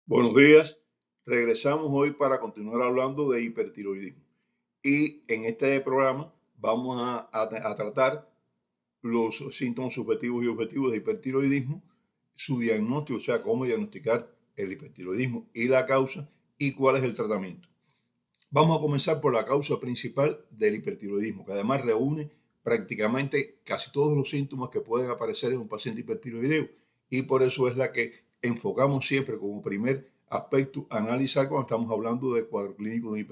Buenos días. Regresamos hoy para continuar hablando de hipertiroidismo. Y en este programa vamos a tratar los síntomas subjetivos y objetivos de hipertiroidismo, su diagnóstico, o sea, cómo diagnosticar el hipertiroidismo y la causa y cuál es el tratamiento. Vamos a comenzar por la causa principal del hipertiroidismo, que además reúne prácticamente casi todos los síntomas que pueden aparecer en un paciente hipertiroideo, y por eso es la que enfocamos siempre como primer aspecto a analizar cuando estamos hablando del cuadro clínico de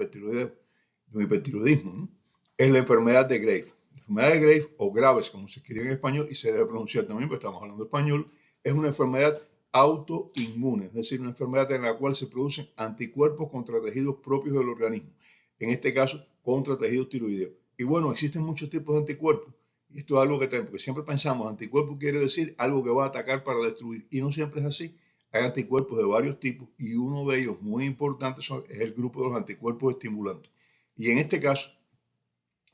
un hipertiroidismo, ¿no? Es la enfermedad de Graves. La enfermedad de Graves, o Graves como se escribe en español y se debe pronunciar también porque estamos hablando español, es una enfermedad autoinmune, es decir, una enfermedad en la cual se producen anticuerpos contra tejidos propios del organismo, en este caso contra tejidos tiroideos. Y bueno, existen muchos tipos de anticuerpos, y esto es algo que tenemos, porque siempre pensamos, anticuerpo quiere decir algo que va a atacar para destruir, y no siempre es así. Hay anticuerpos de varios tipos, y uno de ellos muy importante es el grupo de los anticuerpos estimulantes. Y en este caso,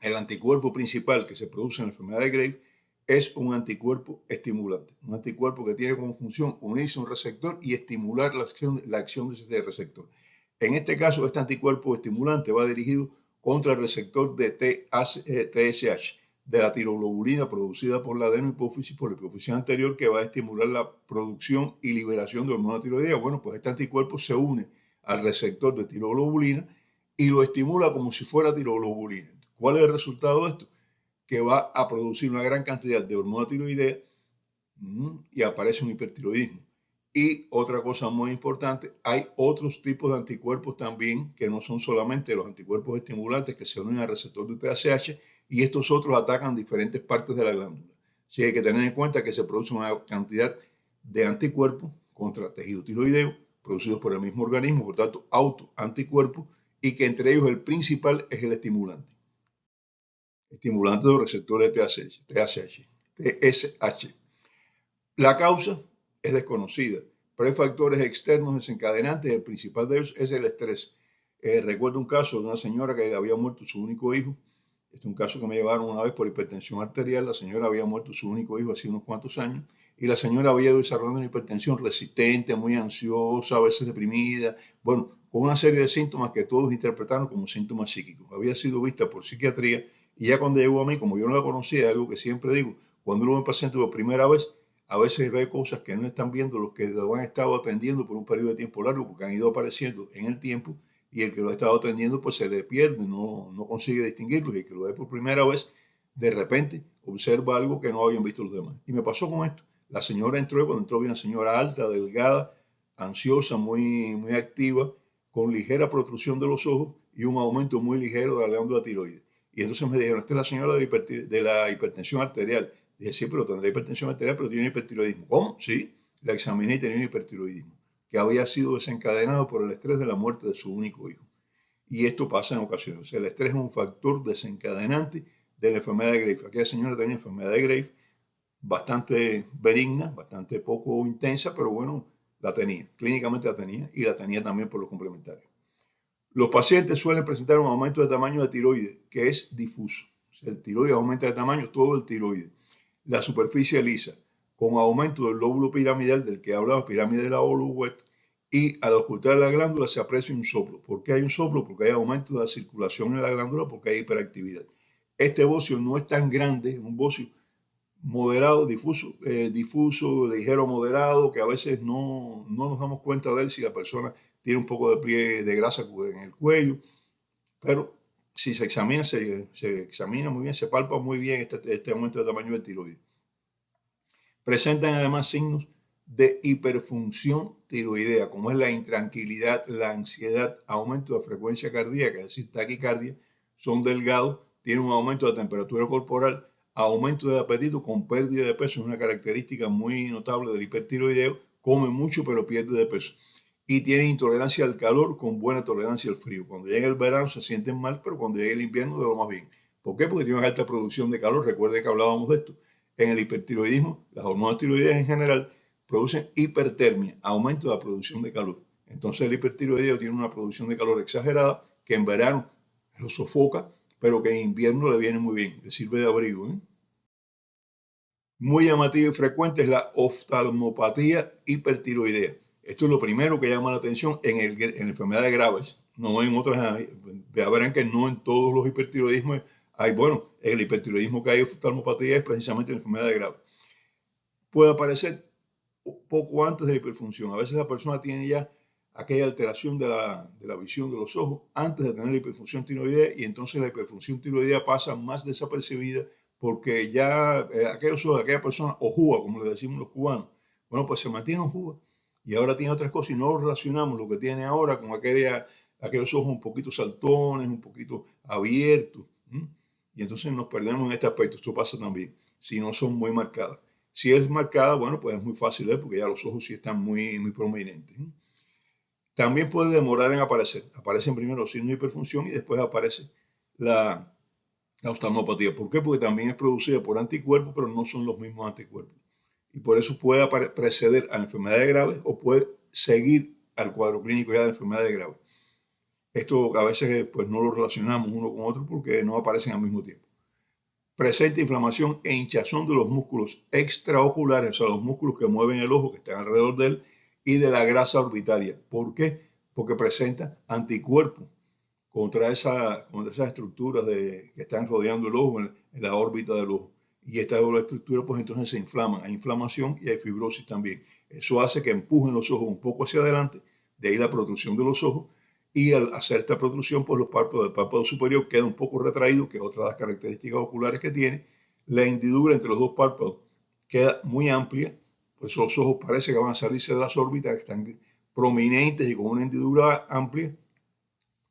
el anticuerpo principal que se produce en la enfermedad de Graves es un anticuerpo estimulante, un anticuerpo que tiene como función unirse a un receptor y estimular la acción de ese receptor. En este caso, este anticuerpo estimulante va dirigido contra el receptor de TSH, de la tiroglobulina producida por la adenohipófisis, por la hipófisis anterior, que va a estimular la producción y liberación de hormona tiroidea. Bueno, pues este anticuerpo se une al receptor de tiroglobulina y lo estimula como si fuera tiroglobulina. ¿Cuál es el resultado de esto? Que va a producir una gran cantidad de hormona tiroidea y aparece un hipertiroidismo. Y otra cosa muy importante, hay otros tipos de anticuerpos también que no son solamente los anticuerpos estimulantes que se unen al receptor de TSH, y estos otros atacan diferentes partes de la glándula. Así que hay que tener en cuenta que se produce una cantidad de anticuerpos contra tejido tiroideo producidos por el mismo organismo, por tanto autoanticuerpos, y que entre ellos el principal es el estimulante de los receptores TSH. La causa es desconocida, pero hay factores externos desencadenantes. El principal de ellos es el estrés. Recuerdo un caso de una señora que había muerto su único hijo. Este es un caso que me llevaron una vez por hipertensión arterial. La señora había muerto su único hijo hace unos cuantos años y la señora había ido desarrollando una hipertensión resistente, muy ansiosa, a veces deprimida, bueno, con una serie de síntomas que todos interpretaron como síntomas psíquicos. Había sido vista por psiquiatría y ya cuando llegó a mí, como yo no la conocía, algo que siempre digo, cuando uno ve un paciente por primera vez, a veces ve cosas que no están viendo los que lo han estado atendiendo por un periodo de tiempo largo, porque han ido apareciendo en el tiempo, y el que lo ha estado atendiendo pues se le pierde, no consigue distinguirlos, y el que lo ve por primera vez, de repente observa algo que no habían visto los demás. Y me pasó con esto. La señora entró, y cuando entró vi una señora alta, delgada, ansiosa, muy activa, con ligera protrusión de los ojos y un aumento muy ligero de la glándula tiroides. Y entonces me dijeron, esta es la señora de la hipertensión arterial. Dije, sí, pero tendrá hipertensión arterial, pero tiene hipertiroidismo. ¿Cómo? Sí, la examiné y tenía un hipertiroidismo, que había sido desencadenado por el estrés de la muerte de su único hijo. Y esto pasa en ocasiones. O sea, el estrés es un factor desencadenante de la enfermedad de Graves. Aquella señora tenía enfermedad de Graves bastante benigna, bastante poco intensa, pero bueno, la tenía. Clínicamente la tenía y la tenía también por los complementarios. Los pacientes suelen presentar un aumento de tamaño de tiroides, que es difuso. O sea, el tiroides aumenta de tamaño, todo el tiroides. La superficie lisa, con aumento del lóbulo piramidal, del que hablaba, pirámide de la Olivet, y al ocultar la glándula se aprecia un soplo. ¿Por qué hay un soplo? Porque hay aumento de la circulación en la glándula, porque hay hiperactividad. Este bocio no es tan grande, es un bocio moderado, difuso, ligero, moderado, que a veces no nos damos cuenta de él si la persona tiene un poco de pie de grasa en el cuello, pero si se examina, se examina muy bien, se palpa muy bien este aumento de tamaño del tiroides. Presentan además signos de hiperfunción tiroidea, como es la intranquilidad, la ansiedad, aumento de frecuencia cardíaca, es decir, taquicardia, son delgados, tienen un aumento de temperatura corporal, aumento de apetito con pérdida de peso, es una característica muy notable del hipertiroideo, come mucho pero pierde de peso. Y tienen intolerancia al calor con buena tolerancia al frío. Cuando llega el verano se sienten mal, pero cuando llega el invierno de lo más bien. ¿Por qué? Porque tienen una alta producción de calor, recuerden que hablábamos de esto. En el hipertiroidismo, las hormonas tiroideas en general producen hipertermia, aumento de la producción de calor. Entonces el hipertiroideo tiene una producción de calor exagerada que en verano lo sofoca, pero que en invierno le viene muy bien, le sirve de abrigo, ¿eh? Muy llamativa y frecuente es la oftalmopatía hipertiroidea. Esto es lo primero que llama la atención en enfermedades graves. No en otras, ya verán que no en todos los hipertiroidismos hay, bueno, el hipertiroidismo que hay oftalmopatía es precisamente en enfermedades graves. Puede aparecer poco antes de la hiperfunción. A veces la persona tiene ya aquella alteración de la visión de los ojos antes de tener la hiperfunción tiroidea, y entonces la hiperfunción tiroidea pasa más desapercibida porque ya aquellos ojos de aquella persona ojúa, como le decimos los cubanos, bueno, pues se mantiene ojúa y ahora tiene otras cosas y no relacionamos lo que tiene ahora con aquellos ojos un poquito saltones, un poquito abiertos. Y entonces nos perdemos en este aspecto. Esto pasa también si no son muy marcadas. Si es marcada, bueno, pues es muy fácil ver porque ya los ojos sí están muy prominentes. También puede demorar en aparecer. Aparecen primero los signos de hiperfunción y después aparece la oftalmopatía. ¿Por qué? Porque también es producida por anticuerpos, pero no son los mismos anticuerpos. Y por eso puede preceder a enfermedades graves o puede seguir al cuadro clínico ya de enfermedades graves. Esto a veces pues no lo relacionamos uno con otro porque no aparecen al mismo tiempo. Presenta inflamación e hinchazón de los músculos extraoculares, o sea, los músculos que mueven el ojo, que están alrededor de él, y de la grasa orbitaria. ¿Por qué? Porque presenta anticuerpos contra esas estructuras que están rodeando el ojo, en la órbita del ojo. Y estas estructuras, pues entonces se inflaman. Hay inflamación y hay fibrosis también. Eso hace que empujen los ojos un poco hacia adelante, de ahí la protrusión de los ojos. Y al hacer esta protrusión, pues los párpados del párpado superior quedan un poco retraídos, que es otra de las características oculares que tiene. La hendidura entre los dos párpados queda muy amplia, pues los ojos parece que van a salirse de las órbitas, que están prominentes y con una hendidura amplia.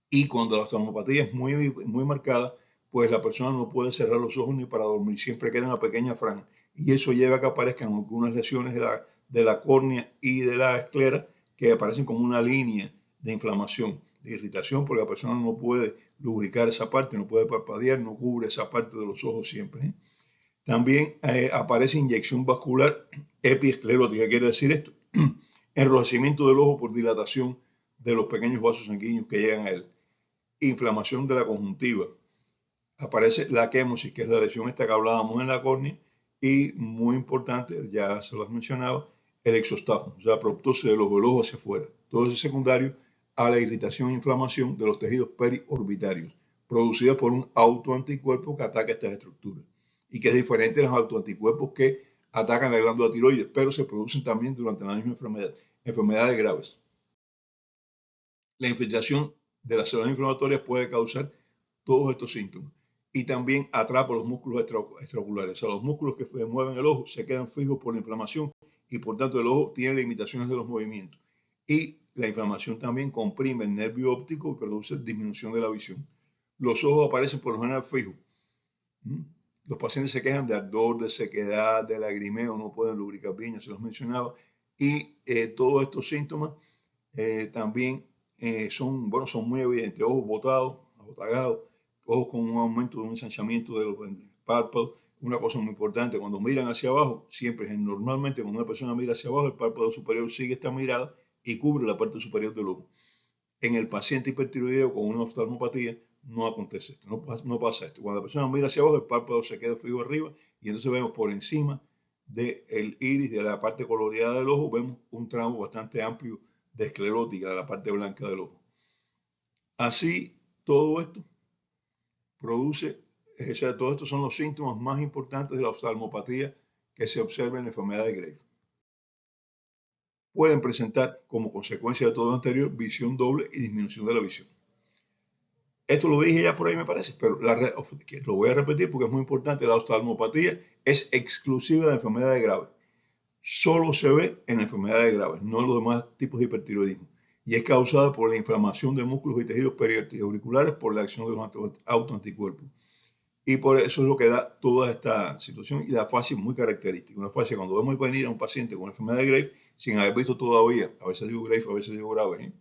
Y cuando la oftalmopatía es muy marcada, pues la persona no puede cerrar los ojos ni para dormir, siempre queda una pequeña franja. Y eso lleva a que aparezcan algunas lesiones de la córnea y de la esclera que aparecen como una línea de inflamación, de irritación, porque la persona no puede lubricar esa parte, no puede parpadear, no cubre esa parte de los ojos siempre. También aparece inyección vascular epiesclerótica. ¿Qué quiere decir esto? Enrojecimiento del ojo por dilatación de los pequeños vasos sanguíneos que llegan a él. Inflamación de la conjuntiva. Aparece la quemosis, que es la lesión esta que hablábamos en la córnea, y muy importante, ya se lo has mencionado, el exostafo, o sea, proptosis de los ojos hacia afuera. Todo eso es secundario a la irritación e inflamación de los tejidos periorbitarios, producida por un autoanticuerpo que ataca estas estructuras y que es diferente de los autoanticuerpos que atacan la glándula tiroides, pero se producen también durante la misma enfermedad, enfermedades graves. La infiltración de las células inflamatorias puede causar todos estos síntomas y también atrapa los músculos extraoculares. O sea, los músculos que mueven el ojo se quedan fijos por la inflamación y por tanto el ojo tiene limitaciones de los movimientos. Y la inflamación también comprime el nervio óptico y produce disminución de la visión. Los ojos aparecen por lo general fijos. Los pacientes se quejan de ardor, de sequedad, de lagrimeo, no pueden lubricar bien, ya se los mencionaba. Y todos estos síntomas también son muy evidentes. Ojos botados, abotagados, ojos con un aumento de un ensanchamiento de los párpados. Una cosa muy importante, cuando miran hacia abajo, normalmente cuando una persona mira hacia abajo, el párpado superior sigue esta mirada y cubre la parte superior del ojo. En el paciente hipertiroideo con una oftalmopatía no acontece esto, no pasa esto. Cuando la persona mira hacia abajo, el párpado se queda fijo arriba y entonces vemos por encima del iris, de la parte coloreada del ojo, vemos un tramo bastante amplio de esclerótica, de la parte blanca del ojo. Así, todo esto produce, o sea, todos estos son los síntomas más importantes de la oftalmopatía que se observa en la enfermedad de Graves. Pueden presentar como consecuencia de todo lo anterior visión doble y disminución de la visión. Esto lo dije ya por ahí me parece, pero lo voy a repetir porque es muy importante. La oftalmopatía es exclusiva de enfermedades graves. Solo se ve en enfermedades graves, no en los demás tipos de hipertiroidismo. Y es causada por la inflamación de músculos y tejidos periauriculares por la acción de los autoanticuerpos. Y por eso es lo que da toda esta situación y la fascia muy característica. Una fascia, cuando vemos venir a un paciente con enfermedad de Graves, sin haber visto todavía, a veces digo Graves, a veces digo grave,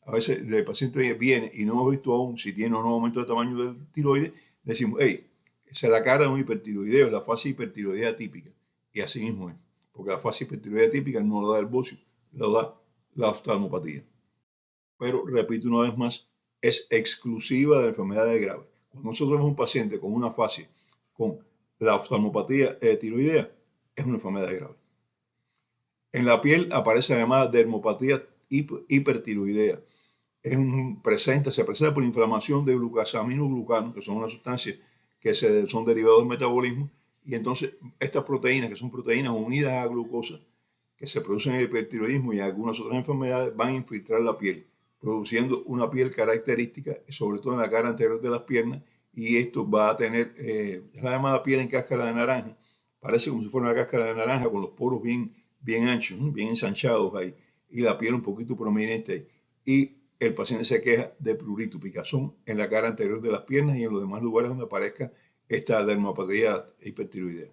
a veces el paciente viene y no hemos visto aún si tiene o no aumento de tamaño del tiroides, decimos, hey, esa es la cara de un hipertiroideo, es la fase hipertiroidea típica. Y así mismo es, porque la fase hipertiroidea típica no lo da el bocio, lo da la oftalmopatía. Pero, repito una vez más, es exclusiva de enfermedades graves. Cuando nosotros vemos un paciente con una fase con la oftalmopatía tiroidea, es una enfermedad grave. En la piel aparece además dermopatía hipertiroidea. Se presenta por inflamación de glucosaminoglucanos, que son unas sustancias que son derivados del metabolismo, y entonces estas proteínas, que son proteínas unidas a glucosa, que se producen en el hipertiroidismo y algunas otras enfermedades, van a infiltrar la piel, produciendo una piel característica, sobre todo en la cara anterior de las piernas, y esto va a tener, es la llamada piel en cáscara de naranja, parece como si fuera una cáscara de naranja con los poros bien anchos, bien ensanchados ahí, y la piel un poquito prominente ahí. Y el paciente se queja de prurito, picazón en la cara anterior de las piernas y en los demás lugares donde aparezca esta dermopatía hipertiroidea.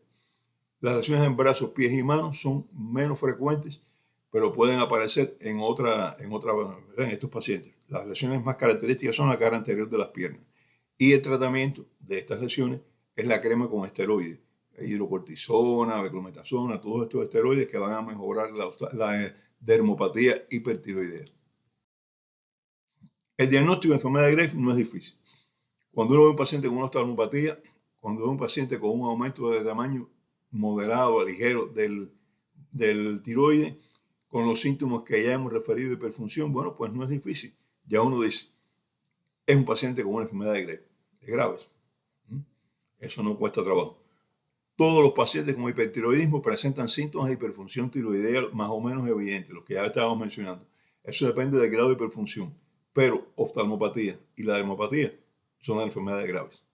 Las lesiones en brazos, pies y manos son menos frecuentes, pero pueden aparecer en estos pacientes. Las lesiones más características son la cara anterior de las piernas. Y el tratamiento de estas lesiones es la crema con esteroides, hidrocortisona, beclometasona, todos estos esteroides que van a mejorar la dermopatía hipertiroidea. El diagnóstico de enfermedad de Graves no es difícil. Cuando uno ve un paciente con una oftalmopatía, cuando ve un paciente con un aumento de tamaño moderado a ligero del tiroides, con los síntomas que ya hemos referido de hiperfunción, bueno, pues no es difícil. Ya uno dice, es un paciente con una enfermedad de Graves. Eso no cuesta trabajo. Todos los pacientes con hipertiroidismo presentan síntomas de hiperfunción tiroidea más o menos evidentes, los que ya estábamos mencionando. Eso depende del grado de hiperfunción, pero oftalmopatía y la dermopatía son enfermedades graves.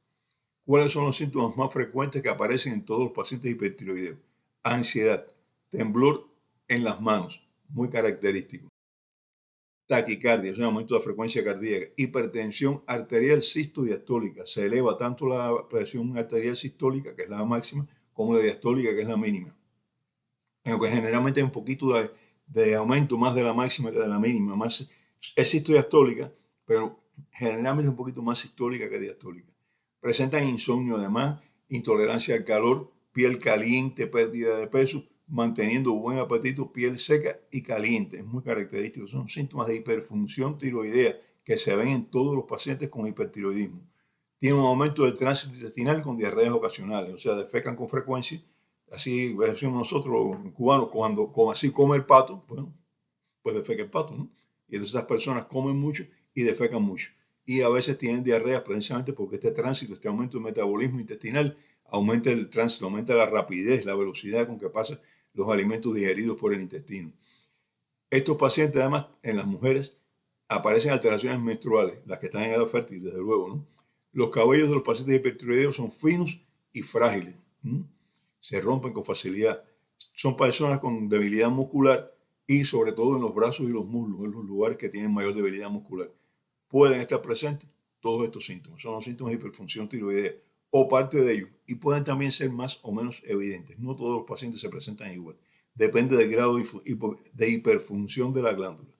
¿Cuáles son los síntomas más frecuentes que aparecen en todos los pacientes hipertiroideos? Ansiedad, temblor en las manos, muy característico. Taquicardia, es un aumento de frecuencia cardíaca. Hipertensión arterial sistodiastólica. Se eleva tanto la presión arterial sistólica, que es la máxima, como la diastólica, que es la mínima. Aunque generalmente hay un poquito de aumento más de la máxima que de la mínima. Es sistodiastólica, pero generalmente es un poquito más sistólica que diastólica. Presentan insomnio además, intolerancia al calor, piel caliente, pérdida de peso, manteniendo buen apetito, piel seca y caliente. Es muy característico. Son síntomas de hiperfunción tiroidea que se ven en todos los pacientes con hipertiroidismo. Tienen un aumento del tránsito intestinal con diarreas ocasionales, o sea, defecan con frecuencia. Así decimos nosotros cubanos, cuando así come el pato, bueno, pues defeca el pato, ¿no? Y entonces esas personas comen mucho y defecan mucho. Y a veces tienen diarreas precisamente porque este tránsito, este aumento del metabolismo intestinal, aumenta el tránsito, aumenta la rapidez, la velocidad con que pasan los alimentos digeridos por el intestino. Estos pacientes, además, en las mujeres, aparecen alteraciones menstruales, las que están en edad fértil, desde luego, ¿no? Los cabellos de los pacientes hipertiroideos son finos y frágiles, ¿no? Se rompen con facilidad. Son personas con debilidad muscular y sobre todo en los brazos y los muslos, en los lugares que tienen mayor debilidad muscular. Pueden estar presentes todos estos síntomas, son los síntomas de hiperfunción tiroidea o parte de ellos, y pueden también ser más o menos evidentes. No todos los pacientes se presentan igual, depende del grado de hiperfunción de la glándula.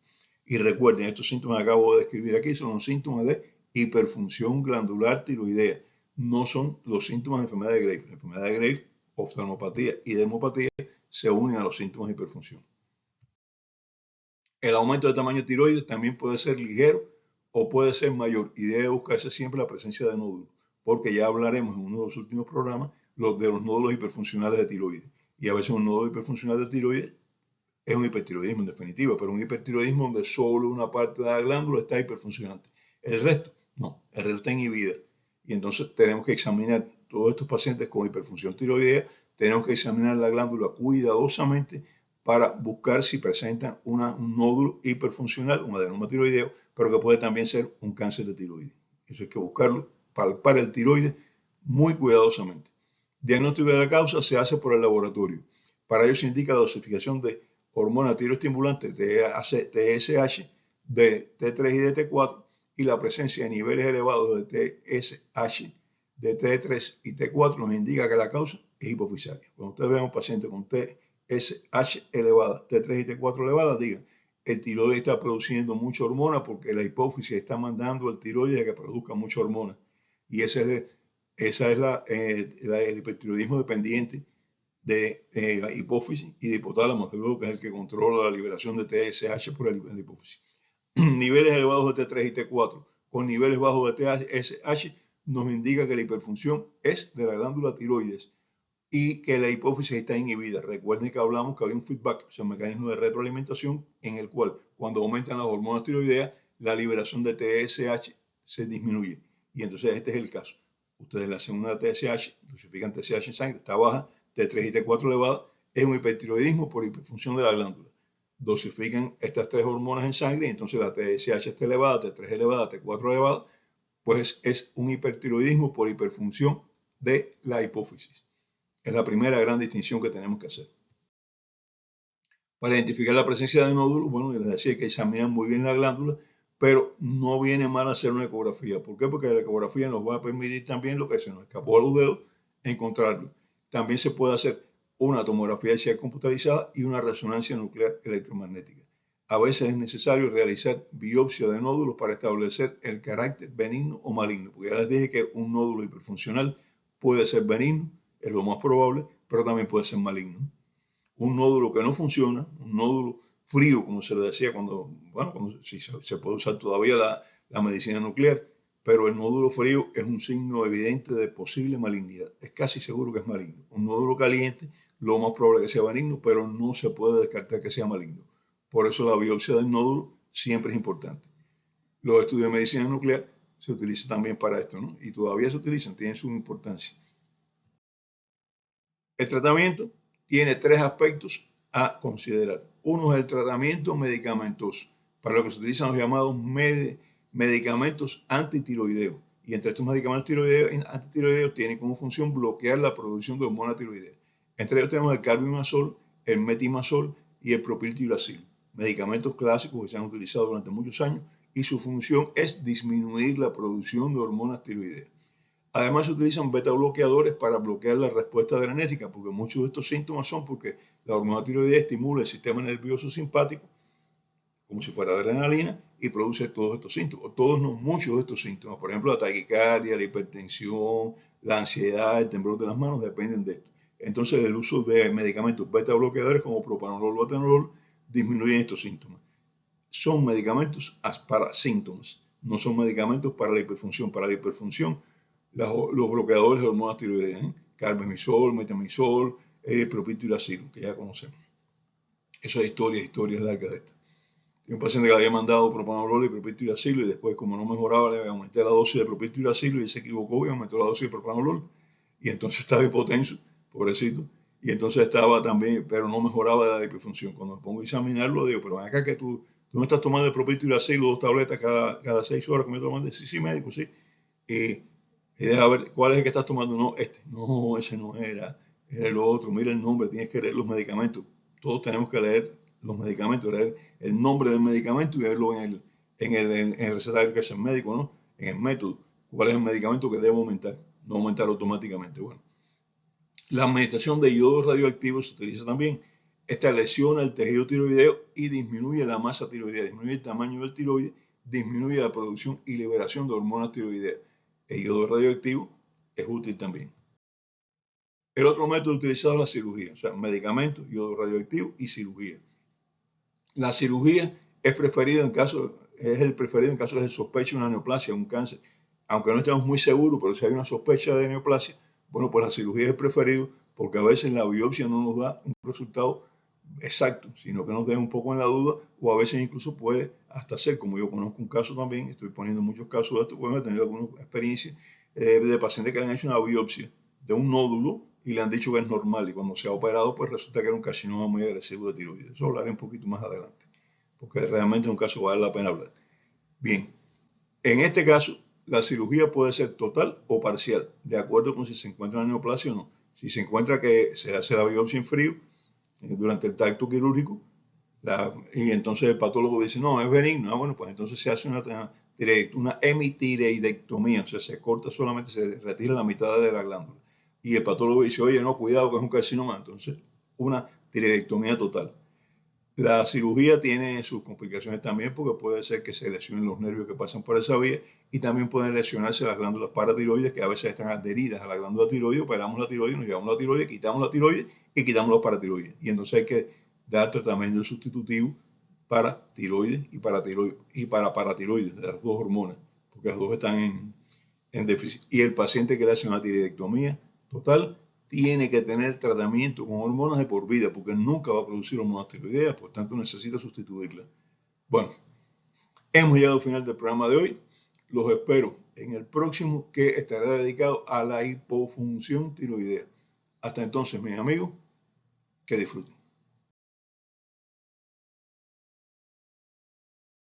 Y recuerden, estos síntomas que acabo de describir aquí son los síntomas de hiperfunción glandular tiroidea, no son los síntomas de enfermedad de Graves. La enfermedad de Graves, oftalmopatía y dermopatía se unen a los síntomas de hiperfunción. El aumento de tamaño tiroides también puede ser ligero o puede ser mayor y debe buscarse siempre la presencia de nódulos, porque ya hablaremos en uno de los últimos programas de los nódulos hiperfuncionales de tiroides. Y a veces un nódulo hiperfuncional de tiroides es un hipertiroidismo en definitiva, pero un hipertiroidismo donde solo una parte de la glándula está hiperfuncionante. El resto, no, el resto está inhibida. Y entonces tenemos que examinar todos estos pacientes con hiperfunción tiroidea, tenemos que examinar la glándula cuidadosamente para buscar si presentan un nódulo hiperfuncional, un adenoma tiroideo, pero que puede también ser un cáncer de tiroides. Eso hay que buscarlo, palpar el tiroides muy cuidadosamente. Diagnóstico de la causa se hace por el laboratorio. Para ello se indica la dosificación de hormona tiroestimulante TSH de T3 y de T4 y la presencia de niveles elevados de TSH de T3 y T4 nos indica que la causa es hipofisaria. Cuando usted ve a un paciente con TSH elevada, T3 y T4 elevadas, diga, el tiroides está produciendo mucha hormona porque la hipófisis está mandando al tiroides a que produzca mucha hormona. Y esa es el hipertiroidismo dependiente de la hipófisis y de hipotálamo, que es el que controla la liberación de TSH por la hipófisis. Niveles elevados de T3 y T4 con niveles bajos de TSH nos indica que la hiperfunción es de la glándula tiroides y que la hipófisis está inhibida. Recuerden que hablamos que hay un feedback, o sea, un mecanismo de retroalimentación en el cual cuando aumentan las hormonas tiroideas, la liberación de TSH se disminuye. Y entonces este es el caso. Ustedes le hacen una TSH, dosifican TSH en sangre, está baja, T3 y T4 elevada, es un hipertiroidismo por hiperfunción de la glándula. Dosifican estas tres hormonas en sangre y entonces la TSH está elevada, T3 elevada, T4 elevada, pues es un hipertiroidismo por hiperfunción de la hipófisis. Es la primera gran distinción que tenemos que hacer. Para identificar la presencia de nódulos, bueno, les decía que examinan muy bien la glándula, pero no viene mal hacer una ecografía. ¿Por qué? Porque la ecografía nos va a permitir también lo que se nos escapó a los dedos, encontrarlo. También se puede hacer una tomografía axial computarizada y una resonancia nuclear electromagnética. A veces es necesario realizar biopsia de nódulos para establecer el carácter benigno o maligno, porque ya les dije que un nódulo hiperfuncional puede ser benigno, es lo más probable, pero también puede ser maligno. Un nódulo que no funciona, un nódulo frío, como se le decía cuando, bueno, cuando sí, se puede usar todavía la medicina nuclear, pero el nódulo frío es un signo evidente de posible malignidad. Es casi seguro que es maligno. Un nódulo caliente, lo más probable es que sea benigno, pero no se puede descartar que sea maligno. Por eso la biopsia del nódulo siempre es importante. Los estudios de medicina nuclear se utilizan también para esto, ¿no? Y todavía se utilizan, tienen su importancia. El tratamiento tiene tres aspectos a considerar. Uno es el tratamiento medicamentoso, para lo que se utilizan los llamados medicamentos antitiroideos. Y entre estos medicamentos antitiroideos tienen como función bloquear la producción de hormona tiroidea. Entre ellos tenemos el carbimazol, el metimazol y el propiltiuracil, medicamentos clásicos que se han utilizado durante muchos años y su función es disminuir la producción de hormonas tiroideas. Además se utilizan beta bloqueadores para bloquear la respuesta adrenérgica, porque muchos de estos síntomas son porque la hormona tiroidea estimula el sistema nervioso simpático, como si fuera adrenalina, y produce todos estos síntomas, todos no, muchos de estos síntomas. Por ejemplo, la taquicardia, la hipertensión, la ansiedad, el temblor de las manos, dependen de esto. Entonces el uso de medicamentos beta bloqueadores como propanolol o atenolol disminuyen estos síntomas. Son medicamentos para síntomas, no son medicamentos para la hiperfunción. Para la hiperfunción, los bloqueadores de hormonas tiroideas, carbimazol, metimazol, propiltiuracil, que ya conocemos. Eso es historias largas de esto. Tengo un paciente que le había mandado propanolol y propiltiuracil y después, como no mejoraba, le aumenté la dosis de propiltiuracil y él se equivocó y aumentó la dosis de propanolol. Y entonces estaba hipotenso, pobrecito. Y entonces estaba también, pero no mejoraba la hiperfunción. Cuando me pongo a examinarlo, digo, pero acá que tú no estás tomando el propiltiuracil 2 tabletas cada 6 horas, que me toman. Sí, sí, médico, sí. Y deja ver cuál es el que estás tomando. No, este. No, ese no era. Era el otro. Mira el nombre, tienes que leer los medicamentos. Todos tenemos que leer los medicamentos, leer el nombre del medicamento y verlo en el recetario que hace el médico, ¿no? En el método. ¿Cuál es el medicamento que debo aumentar? No aumentar automáticamente. Bueno. La administración de iodo radioactivo se utiliza también. Esta lesiona el tejido tiroideo y disminuye la masa tiroidea, disminuye el tamaño del tiroide, disminuye la producción y liberación de hormonas tiroideas. El iodo radioactivo es útil también. El otro método utilizado es la cirugía, o sea, medicamentos, iodo radioactivo y cirugía. La cirugía es el preferido en caso de sospecha de una neoplasia, un cáncer. Aunque no estemos muy seguros, pero si hay una sospecha de neoplasia, bueno, pues la cirugía es el preferido porque a veces la biopsia no nos da un resultado exacto, sino que nos deja un poco en la duda o a veces incluso puede hasta ser, como yo conozco un caso también, estoy poniendo muchos casos de esto, bueno, he tenido alguna experiencia de pacientes que le han hecho una biopsia de un nódulo y le han dicho que es normal y cuando se ha operado pues resulta que era un carcinoma muy agresivo de tiroides. Eso hablaré un poquito más adelante, porque realmente es un caso que vale la pena hablar. Bien, en este caso la cirugía puede ser total o parcial, de acuerdo con si se encuentra una neoplasia o no. Si se encuentra que se hace la biopsia en frío durante el tacto quirúrgico, y entonces el patólogo dice, no, es benigno. Bueno, pues entonces se hace una hemitiroidectomía, o sea, se corta solamente, se retira la mitad de la glándula. Y el patólogo dice, oye, no, cuidado que es un carcinoma. Entonces, una tiroidectomía total. La cirugía tiene sus complicaciones también porque puede ser que se lesionen los nervios que pasan por esa vía y también pueden lesionarse las glándulas paratiroides que a veces están adheridas a la glándula tiroide. Operamos la tiroide, nos llevamos la tiroide, quitamos la tiroide y quitamos los paratiroides. Y entonces hay que dar tratamiento sustitutivo para tiroides y para paratiroides, de las dos hormonas, porque las dos están en déficit. Y el paciente que le hace una tiroidectomía total tiene que tener tratamiento con hormonas de por vida porque nunca va a producir hormonas tiroideas, por tanto necesita sustituirla. Bueno, hemos llegado al final del programa de hoy. Los espero en el próximo, que estará dedicado a la hipofunción tiroidea. Hasta entonces, mis amigos, que disfruten.